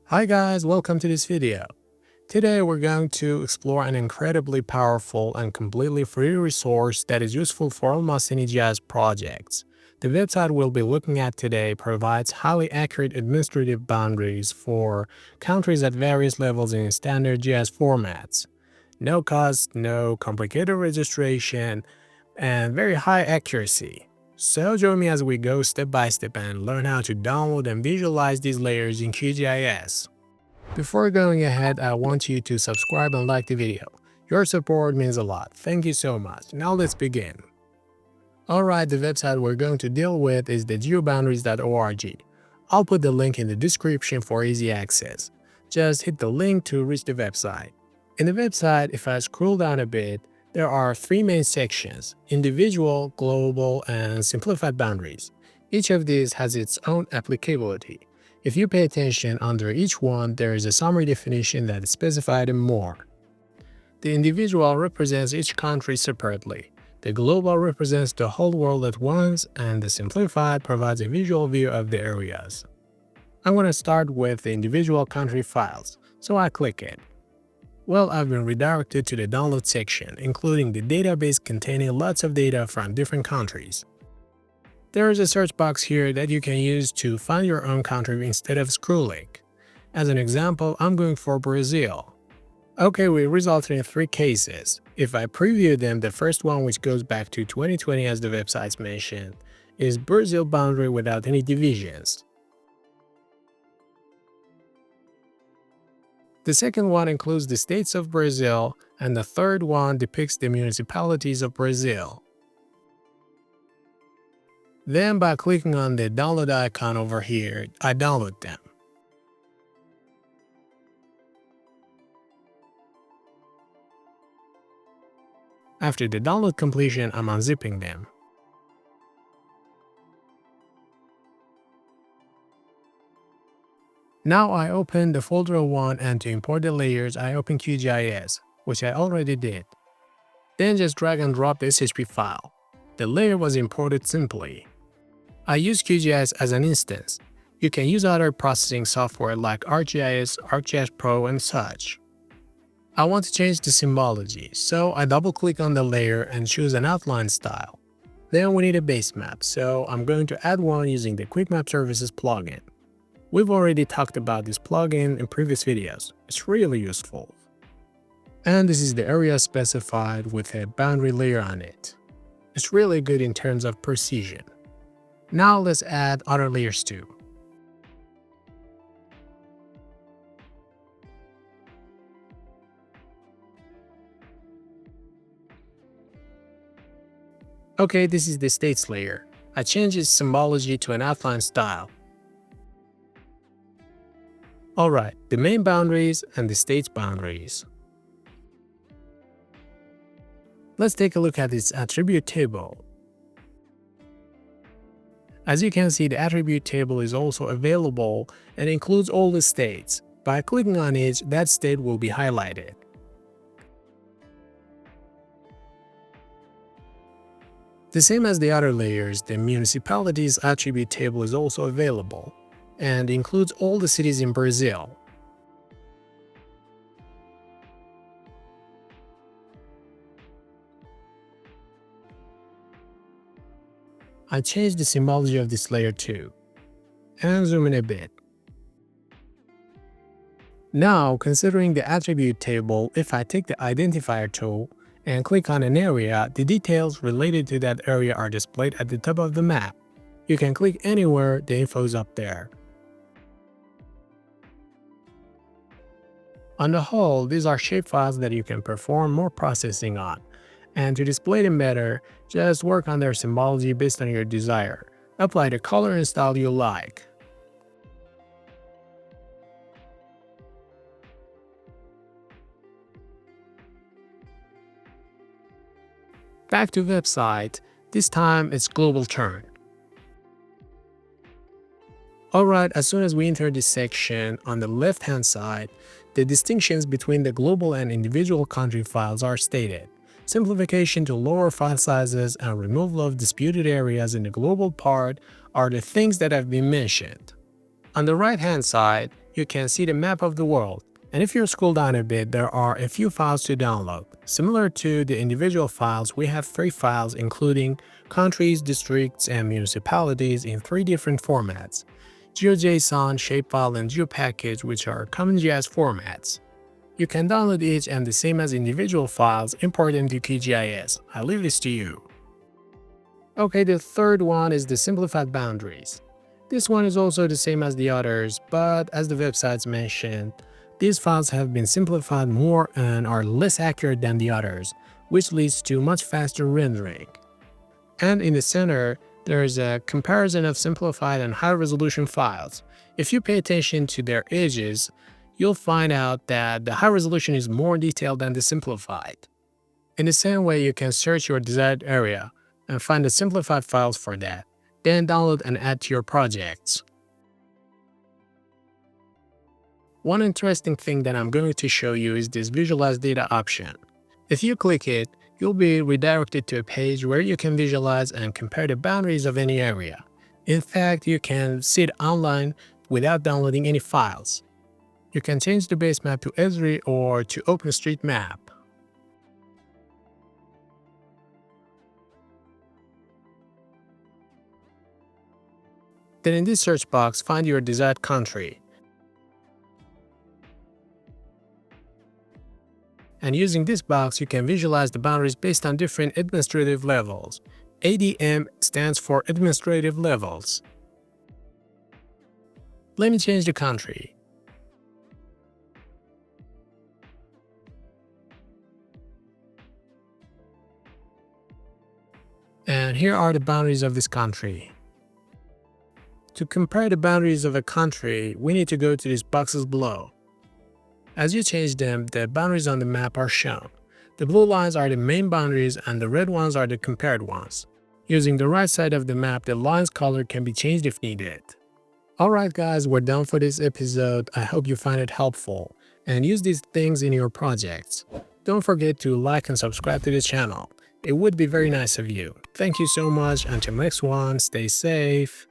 Hi guys, welcome to this video. Today we're going to explore an incredibly powerful and completely free resource that is useful for almost any GIS projects. The website we'll be looking at today provides highly accurate administrative boundaries for countries at various levels in standard GIS formats. No cost, no complicated registration, and very high accuracy. So join me as we go step by step and learn how to download and visualize these layers in QGIS. Before going ahead, I want you to subscribe and like the video. Your support means a lot. Thank you so much. Now let's begin. Alright, the website we're going to deal with is the geoboundaries.org. I'll put the link in the description for easy access. Just hit the link to reach the website. In the website, if I scroll down a bit, there are three main sections: individual, global, and simplified boundaries. Each of these has its own applicability. If you pay attention, under each one, there is a summary definition that is specified in more. The individual represents each country separately. The global represents the whole world at once, and the simplified provides a visual view of the areas. I'm going to start with the individual country files, so I click it. Well, I've been redirected to the download section, including the database containing lots of data from different countries. There is a search box here that you can use to find your own country instead of scrolling. As an example, I'm going for Brazil. Okay, we resulted in three cases. If I preview them, the first one, which goes back to 2020 as the website's mentioned, is Brazil boundary without any divisions. The second one includes the states of Brazil, and the third one depicts the municipalities of Brazil. Then by clicking on the download icon over here, I download them. After the download completion, I'm unzipping them. Now I open the folder 1, and to import the layers, I open QGIS, which I already did. Then just drag and drop the SHP file. The layer was imported simply. I use QGIS as an instance. You can use other processing software like ArcGIS, ArcGIS Pro, and such. I want to change the symbology, so I double-click on the layer and choose an outline style. Then we need a basemap, so I'm going to add one using the Quick Map Services plugin. We've already talked about this plugin in previous videos. It's really useful. And this is the area specified with a boundary layer on it. It's really good in terms of precision. Now let's add other layers too. Okay, this is the states layer. I changed its symbology to an outline style. Alright, the main boundaries and the states boundaries. Let's take a look at its attribute table. As you can see, the attribute table is also available and includes all the states. By clicking on each, that state will be highlighted. The same as the other layers, the municipalities attribute table is also available and includes all the cities in Brazil. I changed the symbology of this layer too, and zoom in a bit. Now, considering the attribute table, if I take the identifier tool and click on an area, the details related to that area are displayed at the top of the map. You can click anywhere, the info is up there. On the whole, these are shapefiles that you can perform more processing on. And to display them better, just work on their symbology based on your desire. Apply the color and style you like. Back to website, this time it's global turn. Alright, as soon as we enter this section, on the left hand side, the distinctions between the global and individual country files are stated. Simplification to lower file sizes and removal of disputed areas in the global part are the things that have been mentioned. On the right hand side, you can see the map of the world. And if you scroll down a bit, there are a few files to download. Similar to the individual files, we have 3 files including countries, districts, and municipalities in 3 different formats: GeoJSON, Shapefile, and GeoPackage, which are common GIS formats. You can download each and the same as individual files, import into QGIS. I leave this to you. Okay, the third one is the Simplified boundaries. This one is also the same as the others, but as the websites mentioned, these files have been simplified more and are less accurate than the others, which leads to much faster rendering. And in the center, there is a comparison of simplified and high-resolution files. If you pay attention to their edges, you'll find out that the high resolution is more detailed than the simplified. In the same way, you can search your desired area and find the simplified files for that, then download and add to your projects. One interesting thing that I'm going to show you is this Visualize Data option. If you click it, you'll be redirected to a page where you can visualize and compare the boundaries of any area. In fact, you can see it online without downloading any files. You can change the basemap to Esri or to OpenStreetMap. Then in this search box, find your desired country. And using this box, you can visualize the boundaries based on different administrative levels. ADM stands for administrative levels. Let me change the country. And here are the boundaries of this country. To compare the boundaries of a country, we need to go to these boxes below. As you change them, the boundaries on the map are shown. The blue lines are the main boundaries and the red ones are the compared ones. Using the right side of the map, the line's color can be changed if needed. Alright guys, we're done for this episode. I hope you find it helpful and use these things in your projects. Don't forget to like and subscribe to the channel. It would be very nice of you. Thank you so much. Until next one, stay safe.